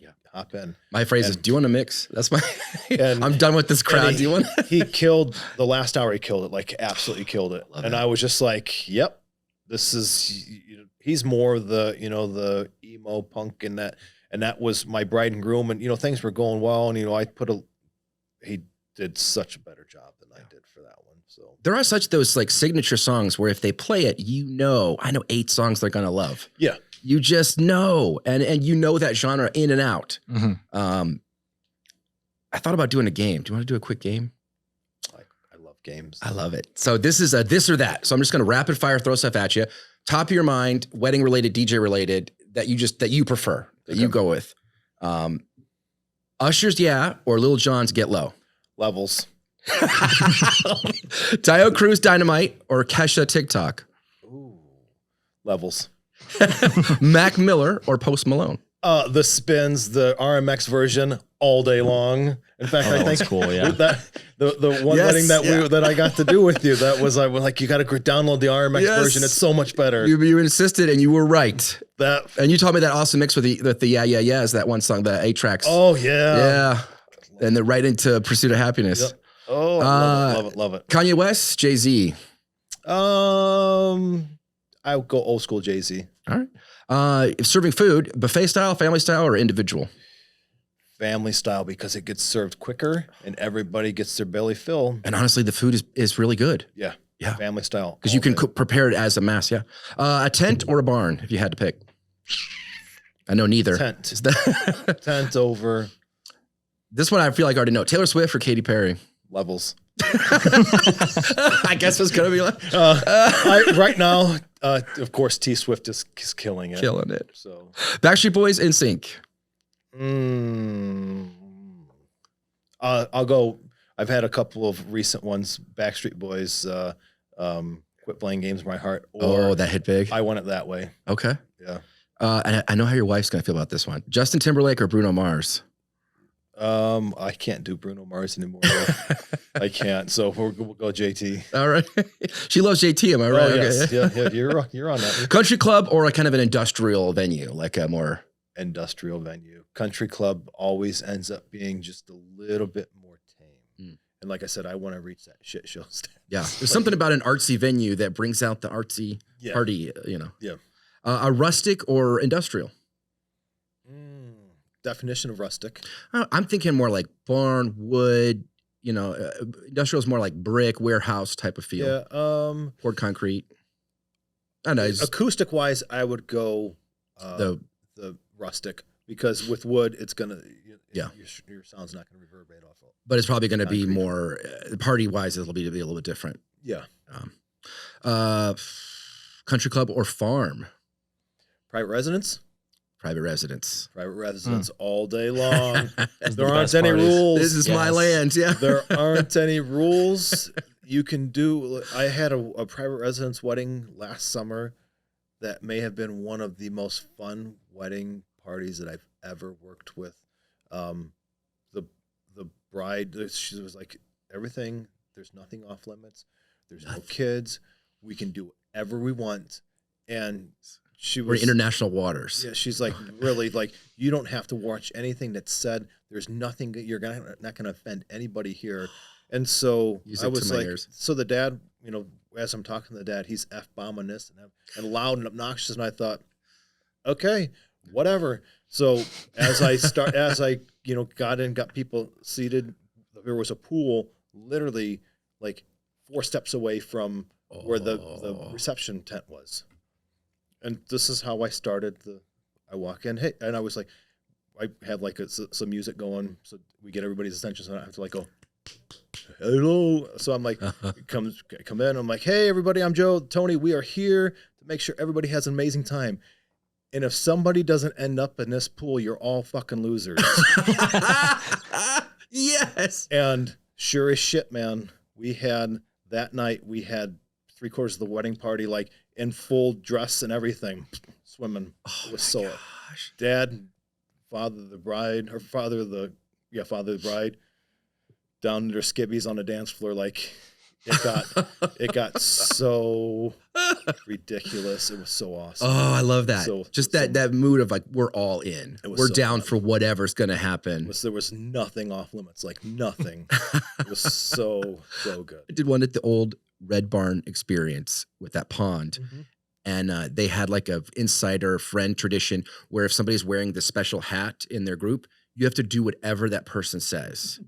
yeah, hop in. My phrase is, do you want to mix? That's my, I'm done with this crowd. Do you want? He killed the last hour. He killed it, like absolutely killed it. And I was just like, yep, this is, he's more the, the emo punk and that was my bride and groom. And, things were going well. And, he did such a better job than I did for that one. So there are those like signature songs where if they play it, I know 8 songs they're going to love. Yeah. You just know, and that genre in and out. Mm-hmm. I thought about doing a game. Do you want to do a quick game? I love games. I love it. So this is a this or that. So I'm just going to rapid fire throw stuff at you. Top of your mind, wedding related, DJ related, that you prefer, that you go with. Usher's Yeah or Lil Jon's Get Low? Levels. Dio Cruz Dynamite or Kesha TikTok? Ooh. Levels. Mac Miller or Post Malone? The Spins, the RMX version, all day long. In fact, I think cool. Yeah, the one wedding that I got to do with you, that was like you got to download the RMX version. It's so much better. You insisted, and you were right. And you told me that awesome mix with the Yeah Yeah Yeahs, that one song, the 8 tracks. Oh yeah, and then right into Pursuit of Happiness. Yep. Oh, love it. Kanye West, Jay-Z. I would go old school Jay-Z. All right. Serving food, buffet style, family style, or individual? Family style, because it gets served quicker and everybody gets their belly filled. And honestly, the food is really good. Yeah. Yeah. Family style. Because you can prepare it as a mass. Yeah. A tent or a barn, if you had to pick? I know neither. Tent. Tent over. This one I feel like I already know. Taylor Swift or Katy Perry? Levels. I guess it's going to be like. Right now, of course, T Swift is killing it. Killing it. So Backstreet Boys, NSYNC. I'll go. I've had a couple of recent ones. Backstreet Boys, Quit Playing Games with My Heart. Or that hit big. I Want It That Way. Okay. Yeah. I know how your wife's going to feel about this one. Justin Timberlake or Bruno Mars? I can't do Bruno Mars anymore. I can't. So we'll go JT. All right. She loves JT. Am I right? Oh, yes. Okay. Yeah. You're on that. Country club or a kind of an industrial venue, like a more industrial venue. Country club always ends up being just a little bit more tame. And like I said, I want to reach that shit show stage. Yeah. There's something about an artsy venue that brings out the artsy party, Yeah. A rustic or industrial? Definition of rustic. I'm thinking more like barn, wood, industrial is more like brick, warehouse type of feel. Yeah. Poured concrete. I know. Acoustic wise, I would go the rustic, because with wood, it's gonna your sound's not gonna reverberate off of. But it's probably going to be more party wise. It'll be a little bit different. Yeah. Country club or farm? Private residence. Private residence. Private residence all day long. There the aren't any part rules. This is my land. Yeah. There aren't any rules. You can do. I had a private residence wedding last summer that may have been one of the most fun wedding parties that I've ever worked with. The bride, she was like, everything. There's nothing off limits. There's no kids. We can do whatever we want. And we're international waters. Yeah, she's like, really, like, you don't have to watch anything that's said. There's nothing, you're not going to offend anybody here. And so I was like, so the dad, as I'm talking to the dad, he's F-bombing this and loud and obnoxious. And I thought, okay, whatever. So as I got in, got people seated, there was a pool literally like 4 steps away from where the reception tent was. And this is how I started. I walk in, hey, and I was like, I have like some music going, so we get everybody's attention. So I have to like go, hello. So I'm like, come in. I'm like, hey, everybody, I'm Joe, Tony. We are here to make sure everybody has an amazing time. And if somebody doesn't end up in this pool, you're all fucking losers. Yes. And sure as shit, man, that night we had 3/4 of the wedding party, like in full dress and everything, swimming. It was so, Gosh. Dad, father of the bride, father of the bride, down in their skivvies on the dance floor, like it got so ridiculous. It was so awesome. Oh, I love that. So- Just so- that mood of like, we're all in. It was We're so down fun. for whatever's going to happen. There was nothing off limits, like nothing. It was so good. I did one at the old Red Barn experience with that pond. And they had like a insider friend tradition where if somebody's wearing the special hat in their group, you have to do whatever that person says.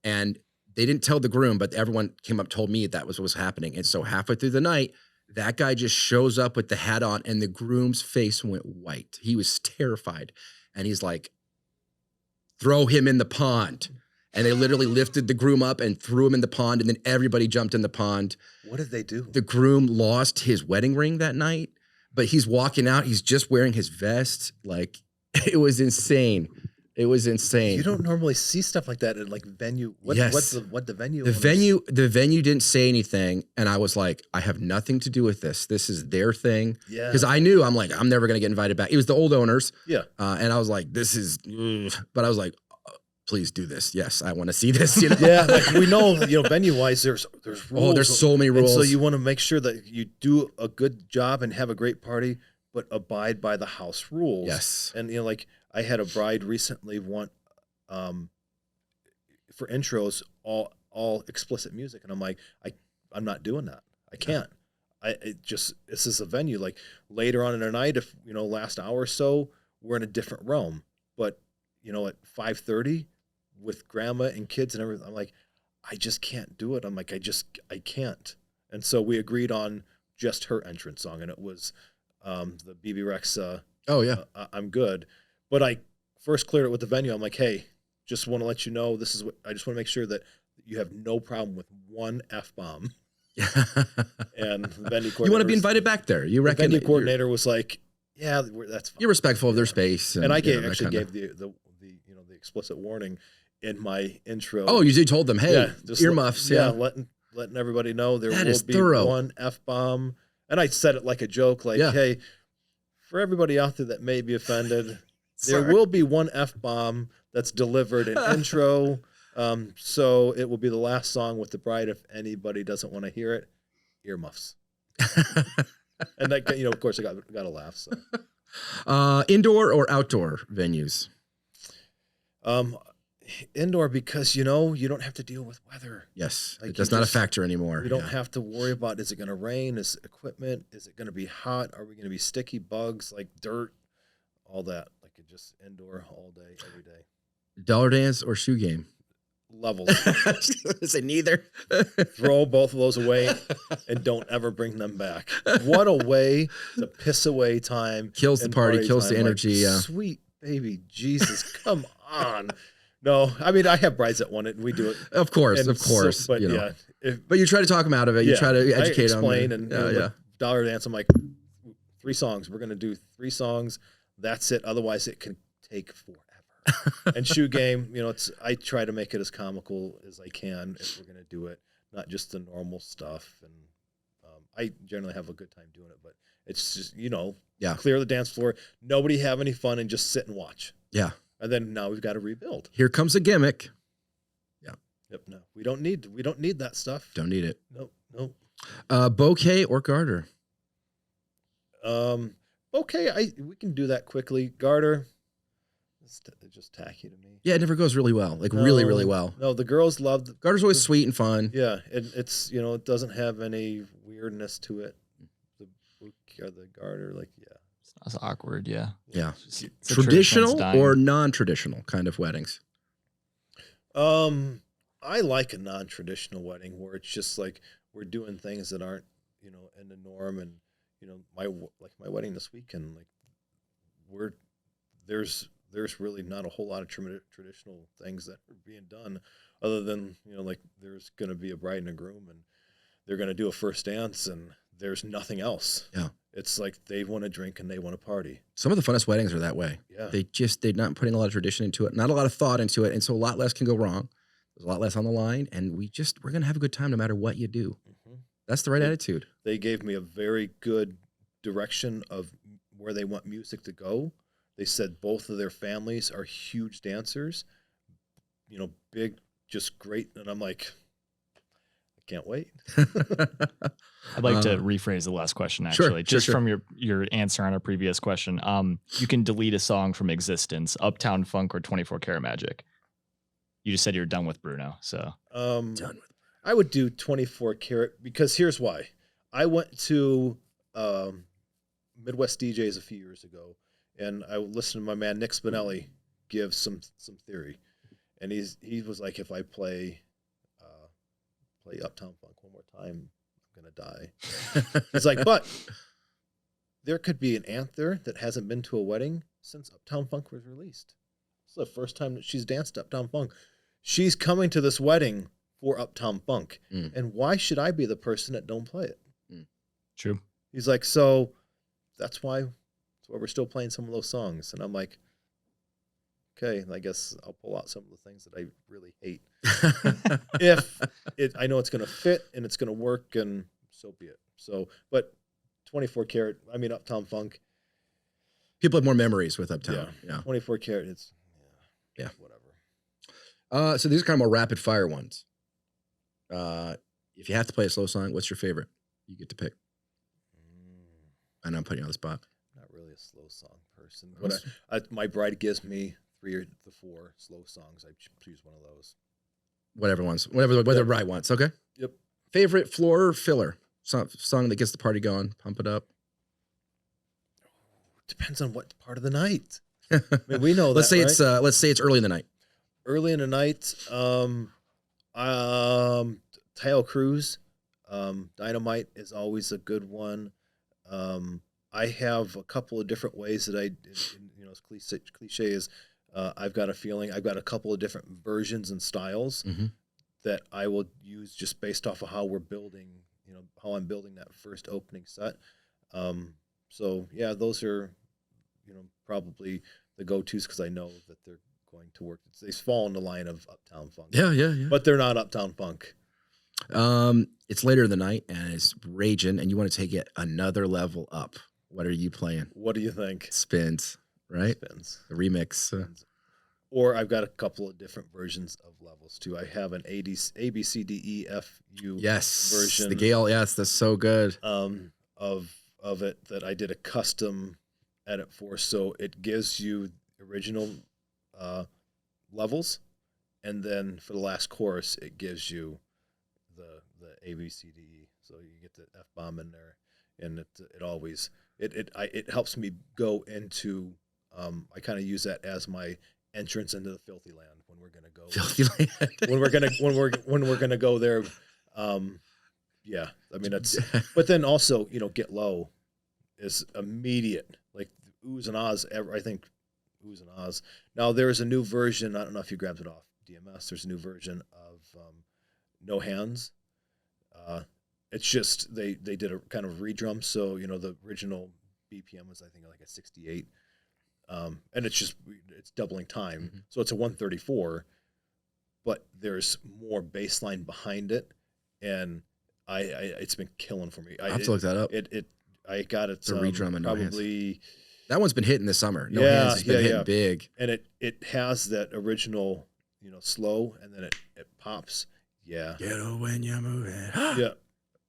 And they didn't tell the groom, but everyone came up, told me that was what was happening. And so halfway through the night, that guy just shows up with the hat on and the groom's face went white. He was terrified. And he's like, throw him in the pond. And they literally lifted the groom up and threw him in the pond. And then everybody jumped in the pond. What did they do? The groom lost his wedding ring that night, but he's walking out. He's just wearing his vest. Like, it was insane. It was insane. You don't normally see stuff like that in like venue. Yes. What the venue? The owners- venue didn't say anything. And I was like, I have nothing to do with this. This is their thing. Yeah. Because I'm like, I'm never going to get invited back. It was the old owners. Yeah. And I was like, this is, ugh. But I was like, please do this. Yes, I want to see this. You know? Yeah, like we know, venue wise, there's rules. Oh, there's so many rules. And so you want to make sure that you do a good job and have a great party, but abide by the house rules. Yes. And like I had a bride recently want for intros all explicit music, and I'm like, I'm not doing that. I can't. This is a venue. Like later on in the night, if last hour or so, we're in a different realm. But at 5:30 with grandma and kids and everything, I'm like, I just can't do it. I'm like, I can't. And so we agreed on just her entrance song, and it was the BB Rex. Oh yeah. I'm good. But I first cleared it with the venue. I'm like, hey, just want to let you know, this is what I just want to make sure that you have no problem with one F-bomb. And the venue coordinator, You want to be invited back there. You reckon the venue coordinator was like, yeah, that's fine. you're respectful of their space. And I that actually kinda- gave the explicit warning in my intro. Oh, you told them, hey, just earmuffs. Yeah. letting everybody know there That will is be thorough. one F-bomb. And I said it like a joke, like, Yeah. hey, for everybody out there that may be offended, there Sorry. will be one F-bomb that's delivered in intro. So it will be the last song with the bride. If anybody doesn't want to hear it, earmuffs. And that, of course, I got a laugh. So. Indoor or outdoor venues? Indoor, because you don't have to deal with weather. Yes. Like, That's you not just- a factor anymore. You don't Yeah. have to worry about, is it going to rain? Is it equipment? Is it going to be hot? Are we going to be sticky bugs like dirt? All that. Like it just indoor all day, every day. Dollar dance or shoe game? Levels. Say neither. Throw both of those away and don't ever bring them back. What a way to piss away time. Kills the and party, kills the time. energy. Yeah. Sweet baby Jesus, come on. No, I mean, I have brides that want it and we do it. Of course, And of course. but you know. yeah. But you try to talk them out of it. You try to educate them. explain and yeah, yeah. with Dollar Dance, I'm like, 3 songs. We're going to do 3 songs. That's it. Otherwise, it can take forever. And shoe game, I try to make it as comical as I can if we're going to do it, not just the normal stuff. And I generally have a good time doing it, but it's just, Yeah. clear the dance floor, nobody have any fun, and just sit and watch. Yeah. And then now we've got to rebuild. Here comes a gimmick. Yep. No, we don't need that stuff. Don't need it. Nope. Bouquet or garter? Okay, we can do that quickly. Garter, it's just tacky to me. Yeah, it never goes really well. Like really, really well. No, the girls love the Garter's always sweet and fun. Yeah, it's it doesn't have any weirdness to it. The bouquet or the garter, like It's not so awkward. Yeah. Yeah. It's a tradition that's Traditional dying. or non-traditional kind of weddings? I like a non-traditional wedding where it's just like we're doing things that aren't in the norm, and my wedding this weekend, like there's really not a whole lot of traditional things that are being done, other than like there's going to be a bride and a groom, and they're going to do a first dance, and there's nothing else. Yeah. It's like they want to drink and they want to party. Some of the funnest weddings are that way. Yeah. They're not putting a lot of tradition into it, not a lot of thought into it, and so a lot less can go wrong. There's a lot less on the line, and we're gonna have a good time no matter what you do. Mm-hmm. That's the right attitude. They gave me a very good direction of where they want music to go. They said both of their families are huge dancers, you know, big, just great. And I'm like, I can't wait. I'd like to rephrase the last question, actually, from your answer on a previous question. You can delete a song from existence, Uptown Funk or 24 Karat Magic. You just said you're done with Bruno, so. Done with. I would do 24 Karat because here's why. I went to Midwest DJs a few years ago, and I listened to my man Nick Spinelli give some theory, and he was like, if I play Uptown Funk one more time, I'm gonna die. He's like, but there could be an aunt there that hasn't been to a wedding since Uptown Funk was released. It's the first time that she's danced Uptown Funk. She's coming to this wedding for Uptown Funk, and why should I be the person that don't play it? True. He's like, so that's why we're still playing some of those songs. And I'm like, okay, I guess I'll pull out some of the things that I really hate. I know it's going to fit and it's going to work, and so be it. So, but 24 Karat, I mean, Uptown Funk. People have more memories with Uptown. Yeah. 24 Karat, it's, whatever. So these are kind of more rapid fire ones. If you have to play a slow song, what's your favorite? You get to pick. I know I'm putting you on the spot. Not really a slow song person, but my bride gives me 3 or 4 slow songs. I choose one of those. Whatever the right wants. Okay. Yep. Favorite floor filler song that gets the party going. Pump it up. Depends on what part of the night. I mean, we know. Let's say it's early in the night. Early in the night. Tail Cruise. Dynamite is always a good one. I have a couple of different ways that as cliche as I've got a feeling. I've got a couple of different versions and styles that I will use just based off of how we're building, how I'm building that first opening set. So yeah, those are, probably the go-tos because I know that they're going to work. They fall in the line of Uptown Funk. Yeah. But they're not Uptown Funk. It's later in the night and it's raging and you want to take it another level up. What are you playing? What do you think? Spins, right? Spins. The remix. Spins. Or I've got a couple of different versions of levels too. I have an A, B, C, D, E, F, U version. The Gale, yes, that's so good. Of it that I did a custom edit for. So it gives you original levels, and then for the last chorus, it gives you the A, B, C, D, E. So you get the F bomb in there, and it helps me go into. I kind of use that as my entrance into the filthy land when we're gonna go. Filthy land. when we're gonna go there. Yeah, I mean that's. But then also, Get Low is immediate, like oohs and ahs. I think oohs and ahs. Now there's a new version. I don't know if you grabbed it off DMS. There's a new version of No Hands. It's just they did a kind of redrum. So the original BPM was I think like a 68, and it's doubling time. Mm-hmm. So it's a 134, but there's more bass line behind it, and it's been killing for me. I have to look that up. I got it. It's a redrum and probably. No Hands. That one's been hitting this summer. No Hands has been hitting big, and it has that original, slow, and then it pops. Yeah. Ghetto when you move it.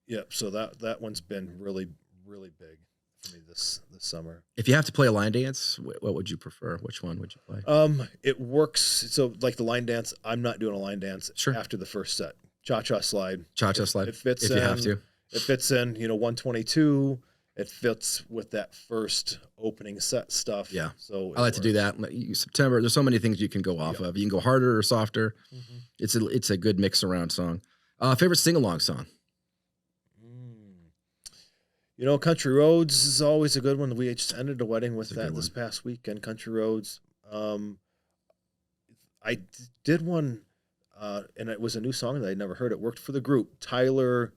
Yeah. So that one's been really, really big for me this summer. If you have to play a line dance, what would you prefer? Which one would you play? It works. So like the line dance, I'm not doing a line dance after the first set. Cha-cha slide. Cha-cha slide. It fits if in. You have to. It fits in, 122. It fits with that first opening set stuff. Yeah. So I like to do that. September, there's so many things you can go off of. You can go harder or softer. Mm-hmm. It's a good mix around song. Favorite sing-along song? Country Roads is always a good one. We just ended a wedding with that this past weekend, Country Roads. I did one, and it was a new song that I'd never heard. It worked for the group. Tyler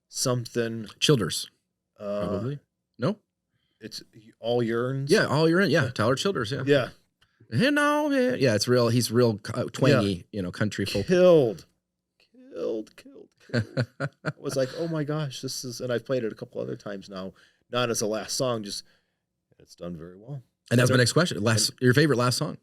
something. Childers. Probably. No? it's All Yearns. Yeah, all you're in. Yeah, Tyler Childers. Yeah. Yeah. Hey, no, yeah, it's real. He's real twangy, country folk. Killed. I was like, oh my gosh, this is, and I've played it a couple other times now, not as a last song, just it's done very well. And that's my next question. Your favorite last song,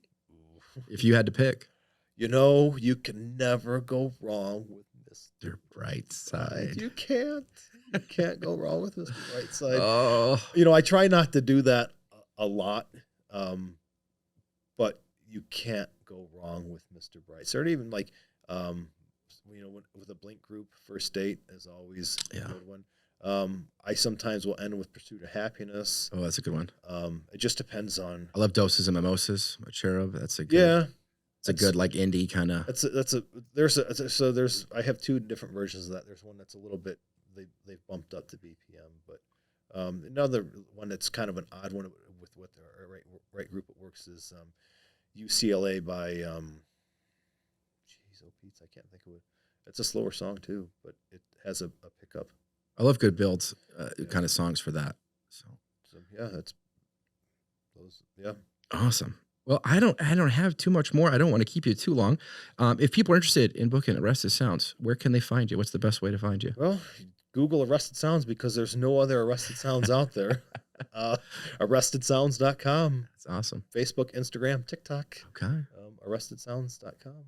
if you had to pick. You can never go wrong with Mr. Brightside. You can't go wrong with Mr. Brightside. Oh, I try not to do that a lot, but you can't go wrong with Mr. Brightside. Or even like, with a Blink group, First Date is always a good one. I sometimes will end with Pursuit of Happiness. Oh, that's a good one. It just depends on. I love Doses and Mimosas by Cherub. That's a good. It's a good like indie kind of. I have two different versions of that. There's one that's a little bit they've bumped up to BPM, but another one that's kind of an odd one with what the right group it works is UCLA by Pete's, I can't think of it. It's a slower song too, but it has a pickup. I love good builds, kind of songs for that. So yeah, that's those. Yeah, awesome. Well, I don't have too much more. I don't want to keep you too long. If people are interested in booking Arrested Sounds, where can they find you? What's the best way to find you? Well, Google Arrested Sounds because there's no other Arrested Sounds out there. ArrestedSounds.com. That's awesome. Facebook, Instagram, TikTok. Okay. ArrestedSounds.com.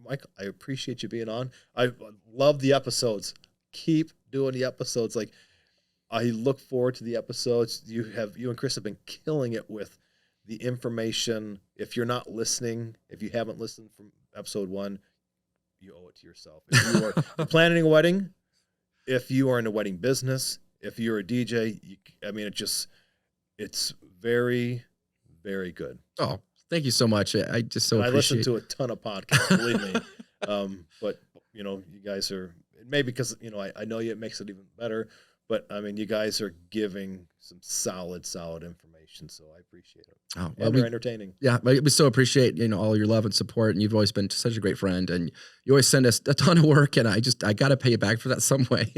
Mike, I appreciate you being on. I love the episodes. Keep doing the episodes. Like, I look forward to the episodes. You and Chris have been killing it with the information. If you're not listening, if you haven't listened from episode 1, you owe it to yourself. If you are planning a wedding, if you are in the wedding business, if you're a DJ, it's very, very good. Oh, thank you so much. I just so I appreciate. listen to a ton of podcasts, believe me. But you guys are, maybe because I know you, it makes it even better. But you guys are giving some solid information, so I appreciate it. Oh, and you're entertaining. Yeah, we so appreciate all your love and support, and you've always been such a great friend, and you always send us a ton of work, and I got to pay you back for that some way.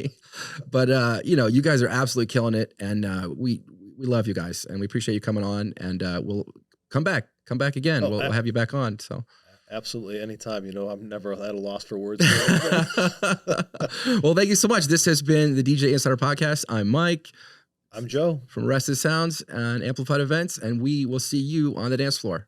But you guys are absolutely killing it, and we love you guys, and we appreciate you coming on, and we'll come back again. We'll have you back on. So. Absolutely, anytime. I'm never at a loss for words. Well, thank you so much. This has been the DJ Insider Podcast. I'm Mike. I'm Joe from Arrested Sounds and Amplified Events, and we will see you on the dance floor.